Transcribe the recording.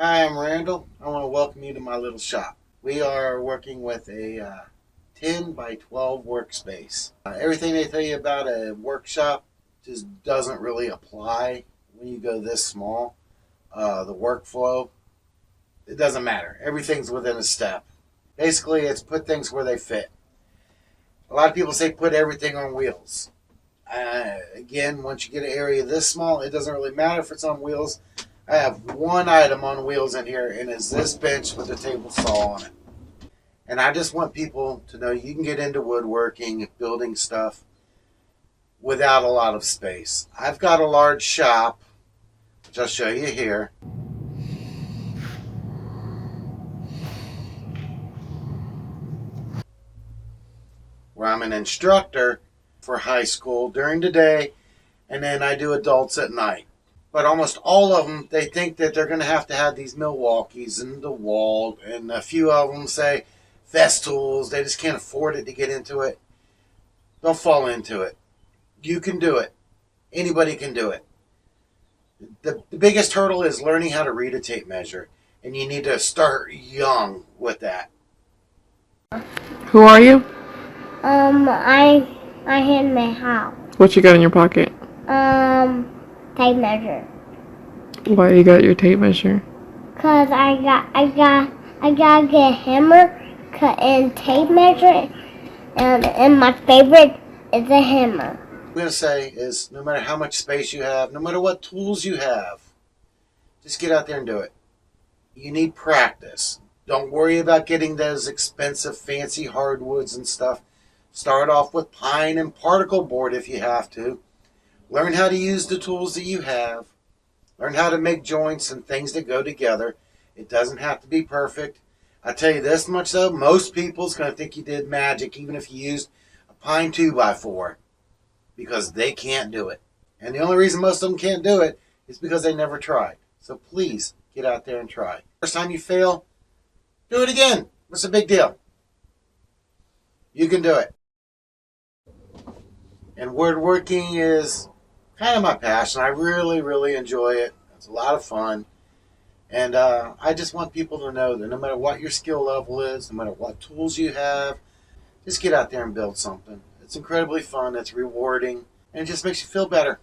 Hi, I'm Randall. I want to welcome you to my little shop. We are working with a 10 by 12 workspace. Everything they tell you about a workshop just doesn't really apply when you go this small. The workflow, it doesn't matter. Everything's within a step. Basically, it's put things where they fit. A lot of people say put everything on wheels. Again, once you get an area this small, it doesn't really matter if it's on wheels. I have one item on wheels in here, and it's this bench with a table saw on it. And I just want people to know you can get into woodworking, building stuff without a lot of space. I've got a large shop, which I'll show you here. Where I'm an instructor for high school during the day, and then I do adults at night. But almost all of them, they think that they're going to have these Milwaukees and the Walt, and a few of them say Festool's. They just can't afford it to get into it. Don't fall into it. You can do it. Anybody can do it. The biggest hurdle is learning how to read a tape measure, and you need to start young with that. Who are you? I in my house. What you got in your pocket? Tape measure. Why you got your tape measure? Cause I gotta get a hammer, cut and tape measure, and my favorite is a hammer. What I'm going to say is no matter how much space you have, no matter what tools you have, just get out there and do it. You need practice. Don't worry about getting those expensive, fancy hardwoods and stuff. Start off with pine and particle board if you have to. Learn how to use the tools that you have. Learn how to make joints and things that go together. It doesn't have to be perfect. I tell you this much though, most people's going to think you did magic even if you used a pine 2x4 because they can't do it. And the only reason most of them can't do it is because they never tried. So please get out there and try. First time you fail, do it again. What's the big deal? You can do it. And woodworking is kind of my passion. I really, really enjoy it. It's a lot of fun. And I just want people to know that no matter what your skill level is, no matter what tools you have, just get out there and build something. It's incredibly fun. It's rewarding. And it just makes you feel better.